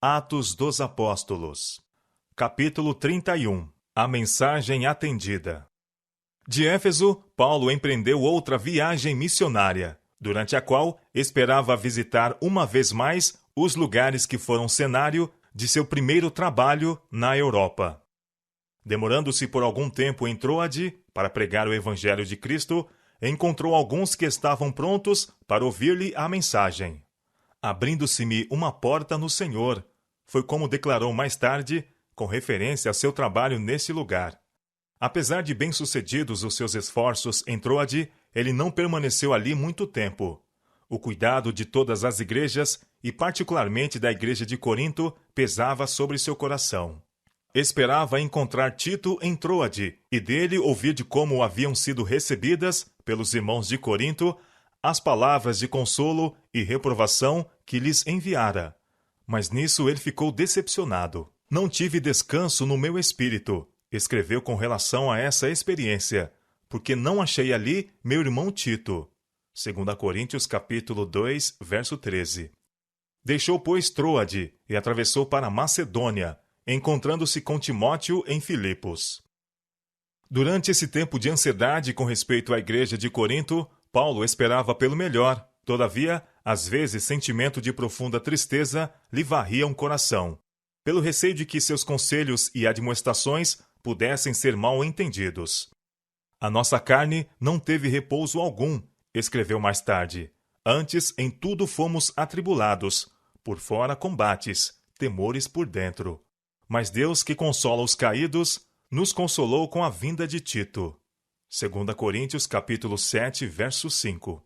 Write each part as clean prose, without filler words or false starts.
Atos dos Apóstolos. Capítulo 31. A mensagem atendida. De Éfeso, Paulo empreendeu outra viagem missionária, durante a qual esperava visitar uma vez mais os lugares que foram cenário de seu primeiro trabalho na Europa. Demorando-se por algum tempo em Troade para pregar o Evangelho de Cristo, encontrou alguns que estavam prontos para ouvir-lhe a mensagem. Abrindo-se-me uma porta no Senhor, foi como declarou mais tarde, com referência a seu trabalho nesse lugar. Apesar de bem-sucedidos os seus esforços em Troade, ele não permaneceu ali muito tempo. O cuidado de todas as igrejas, e particularmente da igreja de Corinto, pesava sobre seu coração. Esperava encontrar Tito em Troade, e dele ouvir de como haviam sido recebidas, pelos irmãos de Corinto, as palavras de consolo e reprovação que lhes enviara. Mas nisso ele ficou decepcionado. Não tive descanso no meu espírito, escreveu com relação a essa experiência, porque não achei ali meu irmão Tito. 2 Coríntios capítulo 2, verso 13. Deixou, pois, Troade e atravessou para Macedônia, encontrando-se com Timóteo em Filipos. Durante esse tempo de ansiedade com respeito à igreja de Corinto, Paulo esperava pelo melhor. Todavia, às vezes, sentimento de profunda tristeza lhe varria o coração, pelo receio de que seus conselhos e admoestações pudessem ser mal entendidos. A nossa carne não teve repouso algum, escreveu mais tarde. Antes, em tudo fomos atribulados, por fora combates, temores por dentro. Mas Deus, que consola os caídos, nos consolou com a vinda de Tito. 2 Coríntios capítulo 7, verso 5.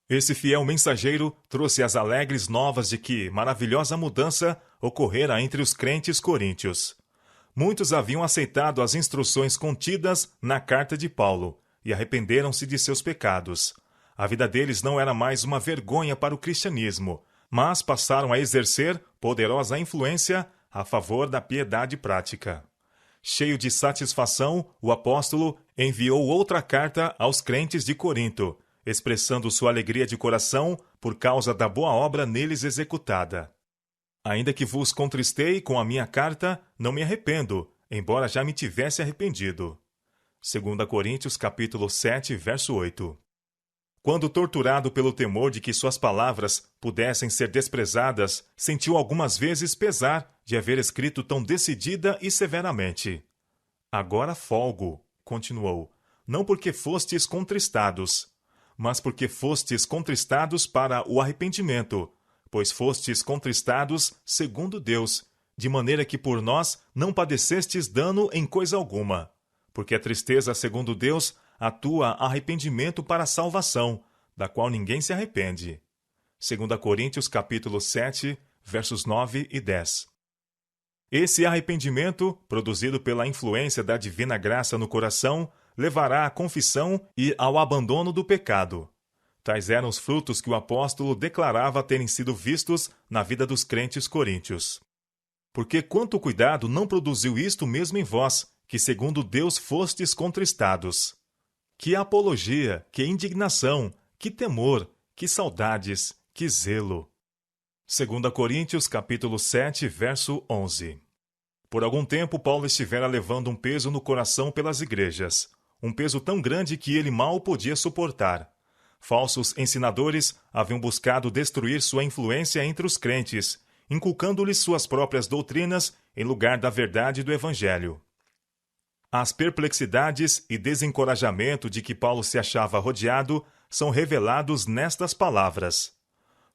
Esse fiel mensageiro trouxe as alegres novas de que maravilhosa mudança ocorrera entre os crentes coríntios. Muitos haviam aceitado as instruções contidas na carta de Paulo e arrependeram-se de seus pecados. A vida deles não era mais uma vergonha para o cristianismo, mas passaram a exercer poderosa influência a favor da piedade prática. Cheio de satisfação, o apóstolo enviou outra carta aos crentes de Corinto, expressando sua alegria de coração por causa da boa obra neles executada. Ainda que vos contristei com a minha carta, não me arrependo, embora já me tivesse arrependido. 2 Coríntios capítulo 7, verso 8. Quando torturado pelo temor de que suas palavras pudessem ser desprezadas, sentiu algumas vezes pesar de haver escrito tão decidida e severamente. Agora folgo, continuou, não porque fostes contristados, mas porque fostes contristados para o arrependimento, pois fostes contristados segundo Deus, de maneira que por nós não padecestes dano em coisa alguma, porque a tristeza segundo Deus atua arrependimento para a salvação, da qual ninguém se arrepende. 2 Coríntios capítulo 7, versos 9 e 10. Esse arrependimento, produzido pela influência da divina graça no coração, levará à confissão e ao abandono do pecado. Tais eram os frutos que o apóstolo declarava terem sido vistos na vida dos crentes coríntios. Porque quanto cuidado não produziu isto mesmo em vós, que segundo Deus fostes contristados. Que apologia, que indignação, que temor, que saudades, que zelo. 2 Coríntios capítulo 7, verso 11. Por algum tempo Paulo estivera levando um peso no coração pelas igrejas, um peso tão grande que ele mal podia suportar. Falsos ensinadores haviam buscado destruir sua influência entre os crentes, inculcando-lhes suas próprias doutrinas em lugar da verdade do Evangelho. As perplexidades e desencorajamento de que Paulo se achava rodeado são revelados nestas palavras.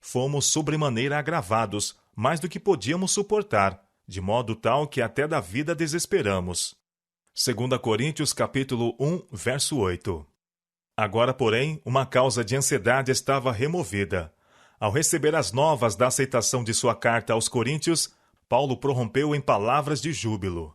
Fomos sobremaneira agravados, mais do que podíamos suportar, de modo tal que até da vida desesperamos. 2 Coríntios capítulo 1, verso 8. Agora, porém, uma causa de ansiedade estava removida. Ao receber as novas da aceitação de sua carta aos Coríntios, Paulo prorrompeu em palavras de júbilo.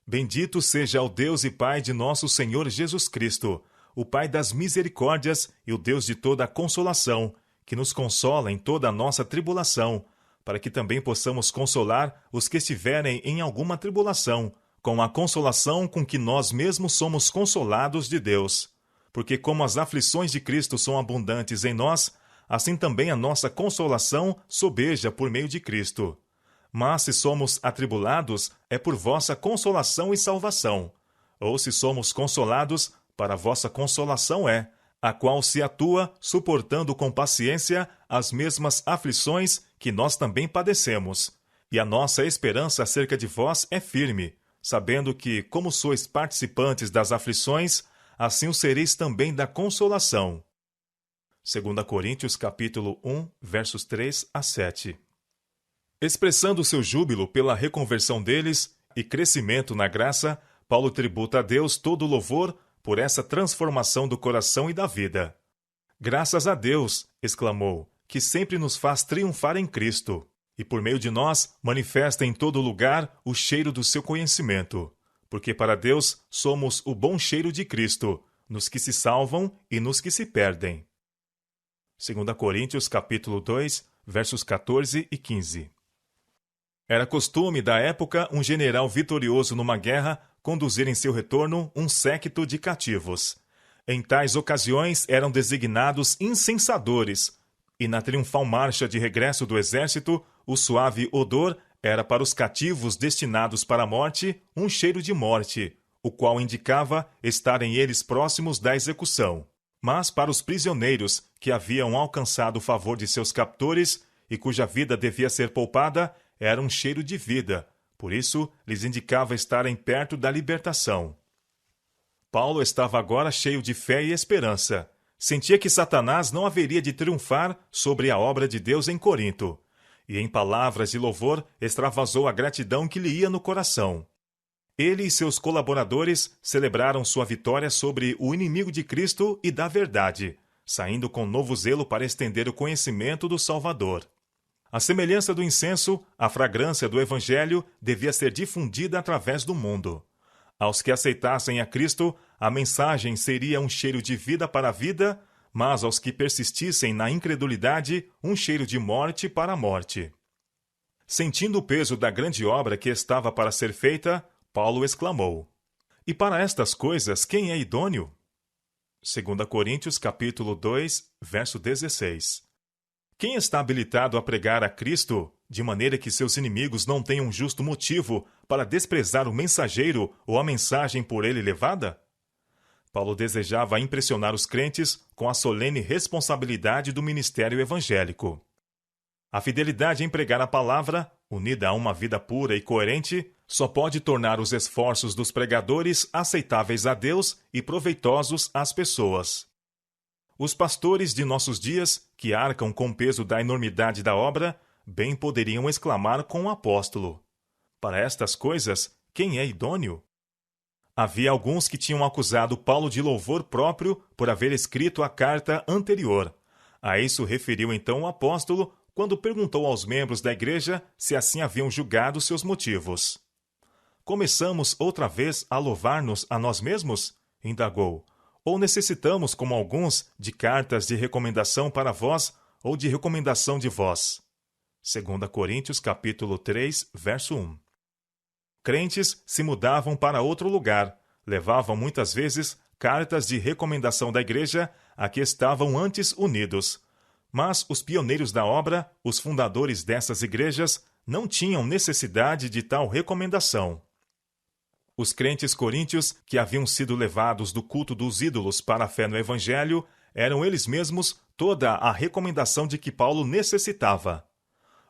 Bendito seja o Deus e Pai de nosso Senhor Jesus Cristo, o Pai das misericórdias e o Deus de toda a consolação, que nos consola em toda a nossa tribulação, para que também possamos consolar os que estiverem em alguma tribulação, com a consolação com que nós mesmos somos consolados de Deus. Porque como as aflições de Cristo são abundantes em nós, assim também a nossa consolação sobeja por meio de Cristo. Mas se somos atribulados, é por vossa consolação e salvação. Ou se somos consolados, para vossa consolação é, a qual se atua suportando com paciência as mesmas aflições que nós também padecemos. E a nossa esperança acerca de vós é firme, sabendo que, como sois participantes das aflições, assim o sereis também da consolação. 2 Coríntios capítulo 1, versos 3 a 7. Expressando seu júbilo pela reconversão deles e crescimento na graça, Paulo tributa a Deus todo o louvor por essa transformação do coração e da vida. Graças a Deus, exclamou, que sempre nos faz triunfar em Cristo, e por meio de nós manifesta em todo lugar o cheiro do seu conhecimento, porque para Deus somos o bom cheiro de Cristo, nos que se salvam e nos que se perdem. 2 Coríntios capítulo 2, versos 14 e 15. Era costume da época um general vitorioso numa guerra conduzir em seu retorno um séquito de cativos. Em tais ocasiões eram designados incensadores, e na triunfal marcha de regresso do exército, o suave odor era para os cativos destinados para a morte um cheiro de morte, o qual indicava estarem eles próximos da execução. Mas para os prisioneiros que haviam alcançado o favor de seus captores e cuja vida devia ser poupada, era um cheiro de vida, por isso lhes indicava estarem perto da libertação. Paulo estava agora cheio de fé e esperança. Sentia que Satanás não haveria de triunfar sobre a obra de Deus em Corinto, e em palavras de louvor extravasou a gratidão que lhe ia no coração. Ele e seus colaboradores celebraram sua vitória sobre o inimigo de Cristo e da verdade, saindo com novo zelo para estender o conhecimento do Salvador. À semelhança do incenso, a fragrância do Evangelho devia ser difundida através do mundo. Aos que aceitassem a Cristo, a mensagem seria um cheiro de vida para a vida, mas aos que persistissem na incredulidade, um cheiro de morte para a morte. Sentindo o peso da grande obra que estava para ser feita, Paulo exclamou: E para estas coisas quem é idôneo? 2 Coríntios capítulo 2, verso 16. Quem está habilitado a pregar a Cristo, de maneira que seus inimigos não tenham justo motivo para desprezar o mensageiro ou a mensagem por ele levada? Paulo desejava impressionar os crentes com a solene responsabilidade do ministério evangélico. A fidelidade em pregar a palavra, unida a uma vida pura e coerente, só pode tornar os esforços dos pregadores aceitáveis a Deus e proveitosos às pessoas. Os pastores de nossos dias, que arcam com o peso da enormidade da obra, bem poderiam exclamar com o apóstolo: Para estas coisas, quem é idôneo? Havia alguns que tinham acusado Paulo de louvor próprio por haver escrito a carta anterior. A isso referiu então o apóstolo, quando perguntou aos membros da igreja se assim haviam julgado seus motivos. Começamos outra vez a louvar-nos a nós mesmos? Indagou. Ou necessitamos, como alguns, de cartas de recomendação para vós ou de recomendação de vós? 2 Coríntios capítulo 3, verso 1. Crentes se mudavam para outro lugar, levavam muitas vezes cartas de recomendação da igreja a que estavam antes unidos. Mas os pioneiros da obra, os fundadores dessas igrejas, não tinham necessidade de tal recomendação. Os crentes coríntios, que haviam sido levados do culto dos ídolos para a fé no Evangelho, eram eles mesmos toda a recomendação de que Paulo necessitava.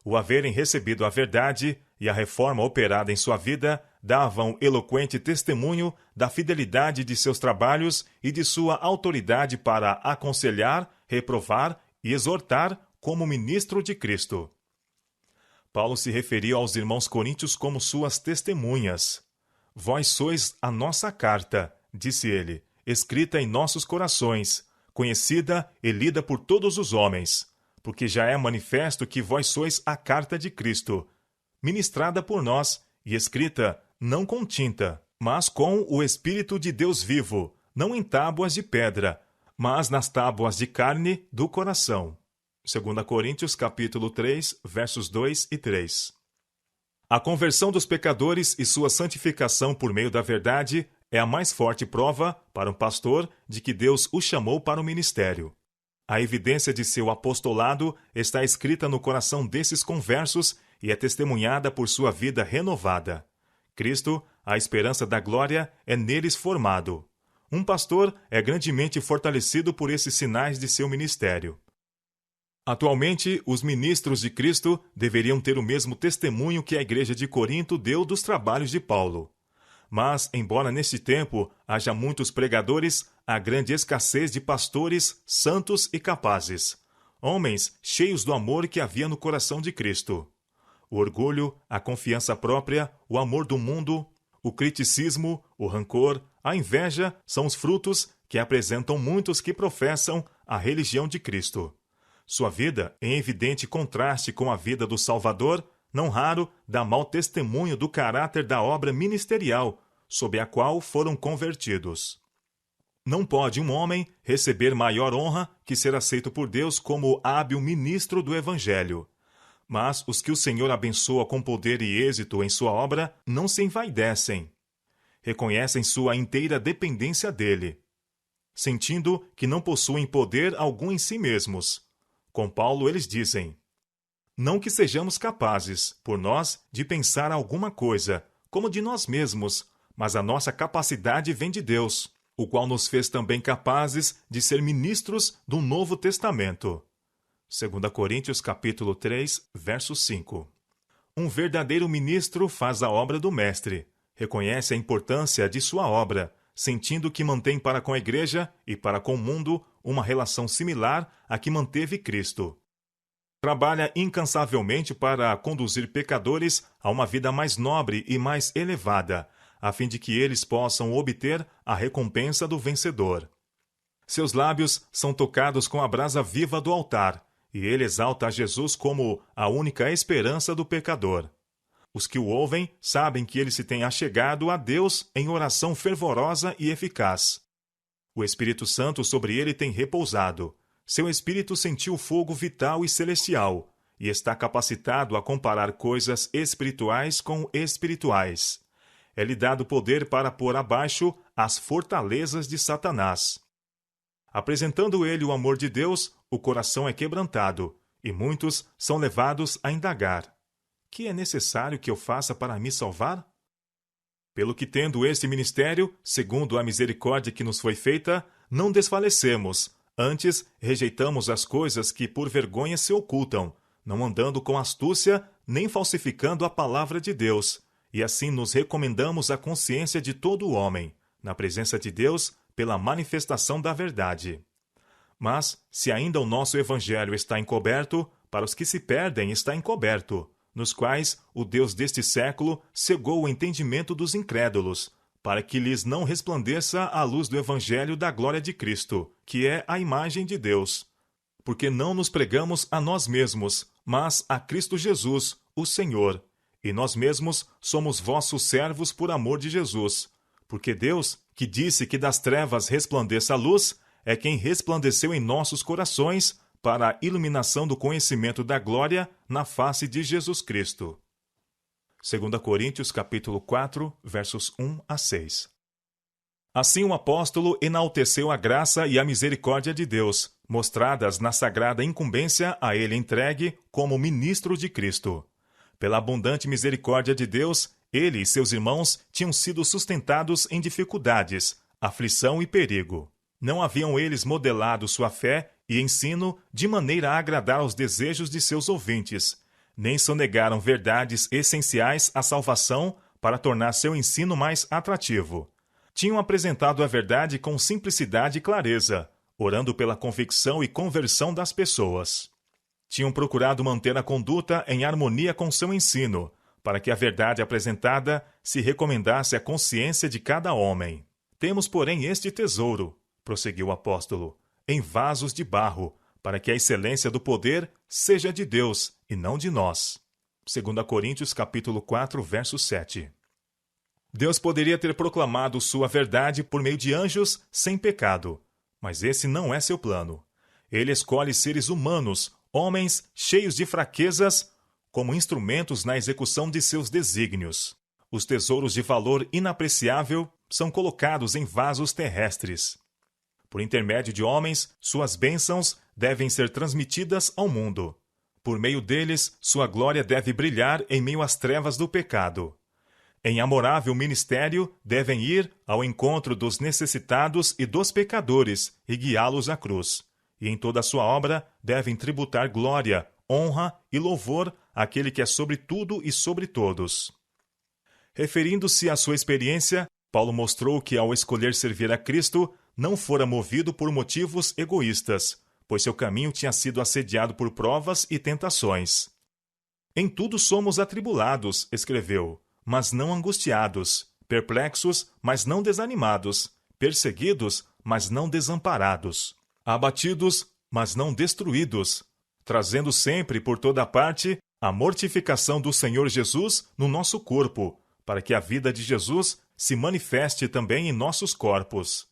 O haverem recebido a verdade e a reforma operada em sua vida davam eloquente testemunho da fidelidade de seus trabalhos e de sua autoridade para aconselhar, reprovar e exortar como ministro de Cristo. Paulo se referia aos irmãos coríntios como suas testemunhas. Vós sois a nossa carta, disse ele, escrita em nossos corações, conhecida e lida por todos os homens, porque já é manifesto que vós sois a carta de Cristo, ministrada por nós e escrita não com tinta, mas com o Espírito de Deus vivo, não em tábuas de pedra, mas nas tábuas de carne do coração. 2 Coríntios capítulo 3, versos 2 e 3. A conversão dos pecadores e sua santificação por meio da verdade é a mais forte prova, para um pastor, de que Deus o chamou para o ministério. A evidência de seu apostolado está escrita no coração desses conversos e é testemunhada por sua vida renovada. Cristo, a esperança da glória, é neles formado. Um pastor é grandemente fortalecido por esses sinais de seu ministério. Atualmente, os ministros de Cristo deveriam ter o mesmo testemunho que a igreja de Corinto deu dos trabalhos de Paulo. Mas, embora neste tempo haja muitos pregadores, há grande escassez de pastores santos e capazes, homens cheios do amor que havia no coração de Cristo. O orgulho, a confiança própria, o amor do mundo, o criticismo, o rancor, a inveja são os frutos que apresentam muitos que professam a religião de Cristo. Sua vida, em evidente contraste com a vida do Salvador, não raro dá mau testemunho do caráter da obra ministerial sob a qual foram convertidos. Não pode um homem receber maior honra que ser aceito por Deus como hábil ministro do Evangelho. Mas os que o Senhor abençoa com poder e êxito em sua obra não se envaidecem. Reconhecem sua inteira dependência dele, sentindo que não possuem poder algum em si mesmos. Com Paulo eles dizem: não que sejamos capazes, por nós, de pensar alguma coisa, como de nós mesmos, mas a nossa capacidade vem de Deus, o qual nos fez também capazes de ser ministros do Novo Testamento. 2 Coríntios capítulo 3, verso 5. Um verdadeiro ministro faz a obra do mestre, reconhece a importância de sua obra, sentindo que mantém para com a igreja e para com o mundo uma relação similar à que manteve Cristo. Trabalha incansavelmente para conduzir pecadores a uma vida mais nobre e mais elevada, a fim de que eles possam obter a recompensa do vencedor. Seus lábios são tocados com a brasa viva do altar, e ele exalta a Jesus como a única esperança do pecador. Os que o ouvem sabem que ele se tem achegado a Deus em oração fervorosa e eficaz. O Espírito Santo sobre ele tem repousado. Seu espírito sentiu fogo vital e celestial, e está capacitado a comparar coisas espirituais com espirituais. É-lhe dado poder para pôr abaixo as fortalezas de Satanás. Apresentando ele o amor de Deus, o coração é quebrantado, e muitos são levados a indagar: que é necessário que eu faça para me salvar? Pelo que, tendo este ministério, segundo a misericórdia que nos foi feita, não desfalecemos, antes rejeitamos as coisas que por vergonha se ocultam, não andando com astúcia, nem falsificando a palavra de Deus, e assim nos recomendamos à consciência de todo o homem, na presença de Deus, pela manifestação da verdade. Mas, se ainda o nosso evangelho está encoberto, para os que se perdem está encoberto, nos quais o Deus deste século cegou o entendimento dos incrédulos, para que lhes não resplandeça a luz do evangelho da glória de Cristo, que é a imagem de Deus. Porque não nos pregamos a nós mesmos, mas a Cristo Jesus, o Senhor, e nós mesmos somos vossos servos por amor de Jesus. Porque Deus, que disse que das trevas resplandeça a luz, é quem resplandeceu em nossos corações para a iluminação do conhecimento da glória na face de Jesus Cristo. 2 Coríntios capítulo 4, versos 1 a 6. Assim o apóstolo enalteceu a graça e a misericórdia de Deus, mostradas na sagrada incumbência a ele entregue como ministro de Cristo. Pela abundante misericórdia de Deus, ele e seus irmãos tinham sido sustentados em dificuldades, aflição e perigo. Não haviam eles modelado sua fé e ensino de maneira a agradar aos desejos de seus ouvintes, nem sonegaram verdades essenciais à salvação para tornar seu ensino mais atrativo. Tinham apresentado a verdade com simplicidade e clareza, orando pela convicção e conversão das pessoas. Tinham procurado manter a conduta em harmonia com seu ensino, para que a verdade apresentada se recomendasse à consciência de cada homem. Temos, porém, este tesouro, prosseguiu o apóstolo, em vasos de barro, para que a excelência do poder seja de Deus e não de nós. 2 Coríntios capítulo 4, verso 7. Deus poderia ter proclamado sua verdade por meio de anjos sem pecado, mas esse não é seu plano. Ele escolhe seres humanos, homens cheios de fraquezas, como instrumentos na execução de seus desígnios. Os tesouros de valor inapreciável são colocados em vasos terrestres. Por intermédio de homens, suas bênçãos devem ser transmitidas ao mundo. Por meio deles, sua glória deve brilhar em meio às trevas do pecado. Em amorável ministério, devem ir ao encontro dos necessitados e dos pecadores e guiá-los à cruz. E em toda a sua obra devem tributar glória, honra e louvor àquele que é sobre tudo e sobre todos. Referindo-se à sua experiência, Paulo mostrou que, ao escolher servir a Cristo, não fora movido por motivos egoístas, pois seu caminho tinha sido assediado por provas e tentações. Em tudo somos atribulados, escreveu, mas não angustiados, perplexos, mas não desanimados, perseguidos, mas não desamparados, abatidos, mas não destruídos, trazendo sempre por toda parte a mortificação do Senhor Jesus no nosso corpo, para que a vida de Jesus se manifeste também em nossos corpos.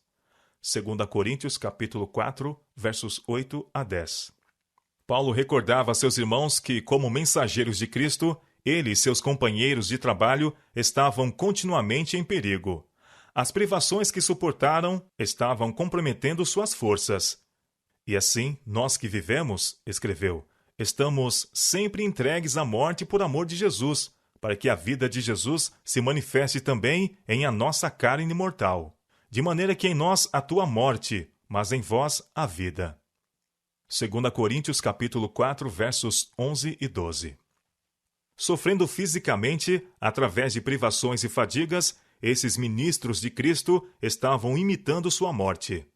2 Coríntios capítulo 4, versos 8 a 10. Paulo recordava a seus irmãos que, como mensageiros de Cristo, ele e seus companheiros de trabalho estavam continuamente em perigo. As privações que suportaram estavam comprometendo suas forças. E assim, nós que vivemos, escreveu, estamos sempre entregues à morte por amor de Jesus, para que a vida de Jesus se manifeste também em a nossa carne mortal. De maneira que em nós atua a morte, mas em vós a vida. 2 Coríntios capítulo 4, versos 11 e 12. Sofrendo fisicamente, através de privações e fadigas, esses ministros de Cristo estavam imitando sua morte.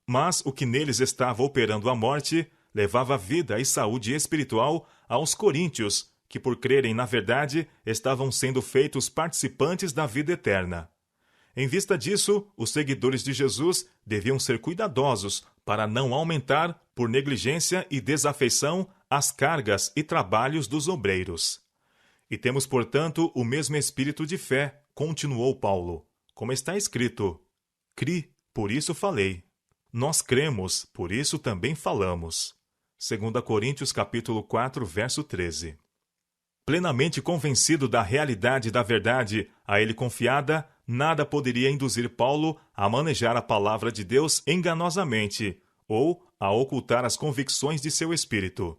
Mas o que neles estava operando a morte levava vida e saúde espiritual aos coríntios, que por crerem na verdade estavam sendo feitos participantes da vida eterna. Em vista disso, os seguidores de Jesus deviam ser cuidadosos para não aumentar, por negligência e desafeição, as cargas e trabalhos dos obreiros. E temos, portanto, o mesmo espírito de fé, continuou Paulo, como está escrito: Cri, por isso falei. Nós cremos, por isso também falamos. 2 Coríntios capítulo 4, verso 13. Plenamente convencido da realidade da verdade a ele confiada, nada poderia induzir Paulo a manejar a palavra de Deus enganosamente ou a ocultar as convicções de seu espírito.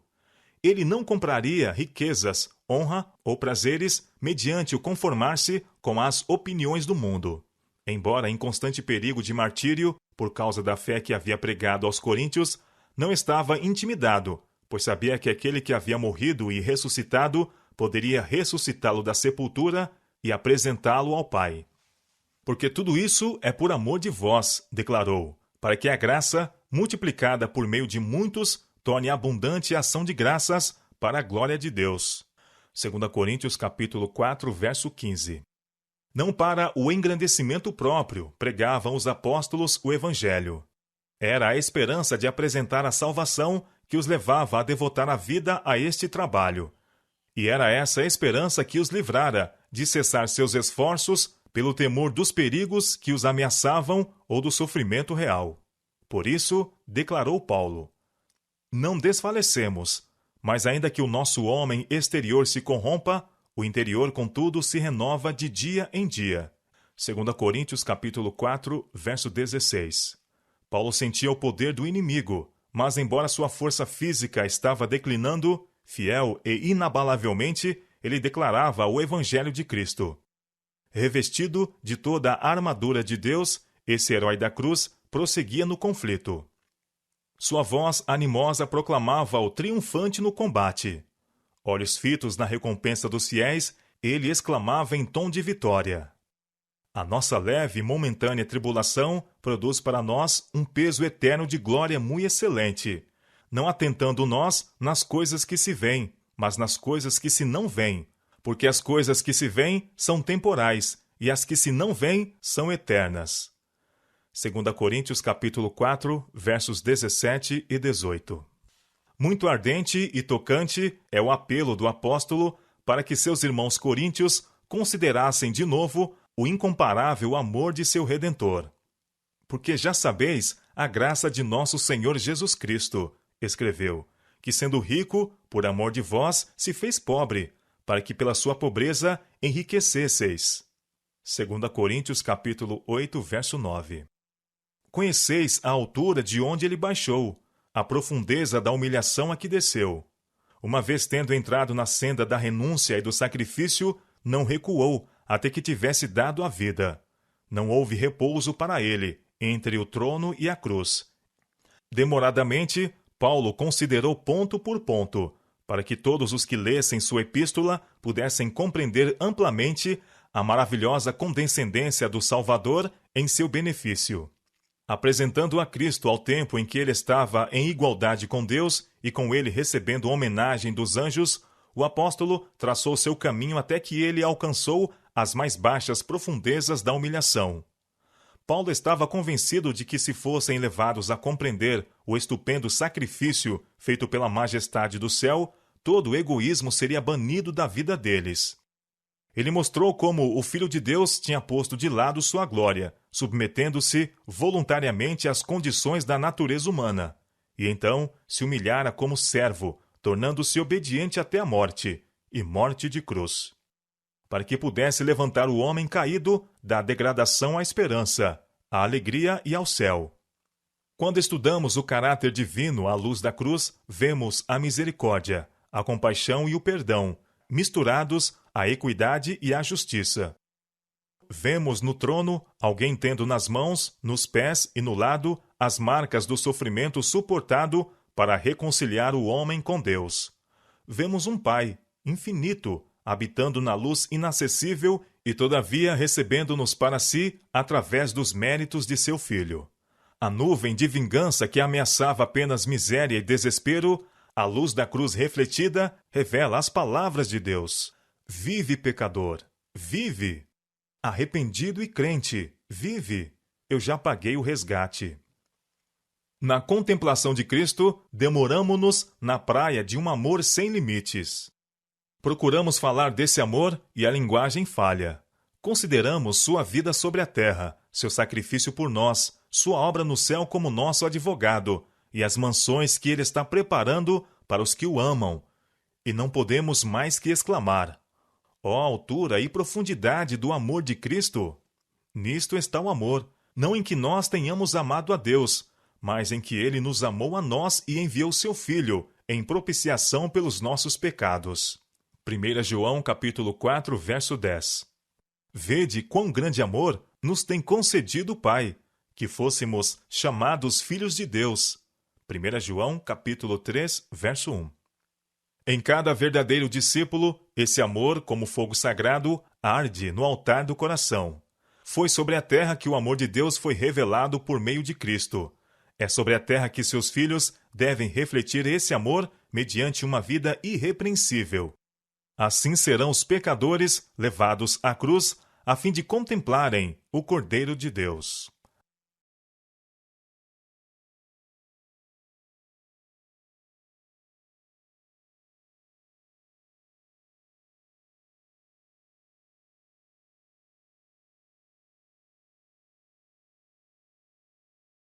Ele não compraria riquezas, honra ou prazeres mediante o conformar-se com as opiniões do mundo. Embora em constante perigo de martírio, por causa da fé que havia pregado aos coríntios, não estava intimidado, pois sabia que aquele que havia morrido e ressuscitado poderia ressuscitá-lo da sepultura e apresentá-lo ao Pai. Porque tudo isso é por amor de vós, declarou, para que a graça, multiplicada por meio de muitos, torne abundante a ação de graças para a glória de Deus. 2 Coríntios capítulo 4, verso 15. Não para o engrandecimento próprio pregavam os apóstolos o Evangelho. Era a esperança de apresentar a salvação que os levava a devotar a vida a este trabalho. E era essa esperança que os livrara de cessar seus esforços pelo temor dos perigos que os ameaçavam ou do sofrimento real. Por isso, declarou Paulo: Não desfalecemos, mas ainda que o nosso homem exterior se corrompa, o interior, contudo, se renova de dia em dia. 2 Coríntios capítulo 4, verso 16. Paulo sentia o poder do inimigo, mas embora sua força física estava declinando, fiel e inabalavelmente, ele declarava o Evangelho de Cristo. Revestido de toda a armadura de Deus, esse herói da cruz prosseguia no conflito. Sua voz animosa proclamava o triunfante no combate. Olhos fitos na recompensa dos fiéis, ele exclamava em tom de vitória: A nossa leve e momentânea tribulação produz para nós um peso eterno de glória muito excelente, não atentando nós nas coisas que se veem, mas nas coisas que se não veem, porque as coisas que se veem são temporais, e as que se não veem são eternas. 2 Coríntios capítulo 4, versos 17 e 18. Muito ardente e tocante é o apelo do apóstolo para que seus irmãos coríntios considerassem de novo o incomparável amor de seu Redentor. Porque já sabeis a graça de nosso Senhor Jesus Cristo, escreveu, que sendo rico, por amor de vós, se fez pobre, para que pela sua pobreza enriquecesseis. 2 Coríntios capítulo 8, verso 9. Conheceis a altura de onde ele baixou, a profundeza da humilhação a que desceu. uma vez tendo entrado na senda da renúncia e do sacrifício, não recuou até que tivesse dado a vida. Não houve repouso para ele entre o trono e a cruz. Demoradamente, Paulo considerou ponto por ponto, para que todos os que lessem sua epístola pudessem compreender amplamente a maravilhosa condescendência do Salvador em seu benefício. Apresentando a Cristo ao tempo em que ele estava em igualdade com Deus e com ele recebendo homenagem dos anjos, o apóstolo traçou seu caminho até que ele alcançou as mais baixas profundezas da humilhação. Paulo estava convencido de que, se fossem levados a compreender o estupendo sacrifício feito pela majestade do céu, todo o egoísmo seria banido da vida deles. Ele mostrou como o Filho de Deus tinha posto de lado sua glória, submetendo-se voluntariamente às condições da natureza humana, e então se humilhara como servo, tornando-se obediente até a morte, e morte de cruz, para que pudesse levantar o homem caído da degradação à esperança, à alegria e ao céu. Quando estudamos o caráter divino à luz da cruz, vemos a misericórdia, a compaixão e o perdão, misturados à equidade e à justiça. Vemos no trono alguém tendo nas mãos, nos pés e no lado as marcas do sofrimento suportado para reconciliar o homem com Deus. Vemos um Pai, infinito, habitando na luz inacessível e todavia recebendo-nos para si através dos méritos de seu Filho. A nuvem de vingança que ameaçava apenas miséria e desespero, a luz da cruz refletida, revela as palavras de Deus. Vive, pecador, vive! Arrependido e crente, vive! Eu já paguei o resgate. Na contemplação de Cristo, demoramo-nos na praia de um amor sem limites. Procuramos falar desse amor e a linguagem falha. Consideramos sua vida sobre a terra, seu sacrifício por nós, sua obra no céu como nosso advogado, e as mansões que ele está preparando para os que o amam. E não podemos mais que exclamar: ó altura e profundidade do amor de Cristo! Nisto está o amor, não em que nós tenhamos amado a Deus, mas em que ele nos amou a nós e enviou seu Filho, em propiciação pelos nossos pecados. 1 João capítulo 4, verso 10. Vede quão grande amor nos tem concedido o Pai, que fôssemos chamados filhos de Deus. 1 João capítulo 3, verso 1. Em cada verdadeiro discípulo, esse amor, como fogo sagrado, arde no altar do coração. Foi sobre a terra que o amor de Deus foi revelado por meio de Cristo. É sobre a terra que seus filhos devem refletir esse amor mediante uma vida irrepreensível. Assim serão os pecadores levados à cruz, a fim de contemplarem o Cordeiro de Deus.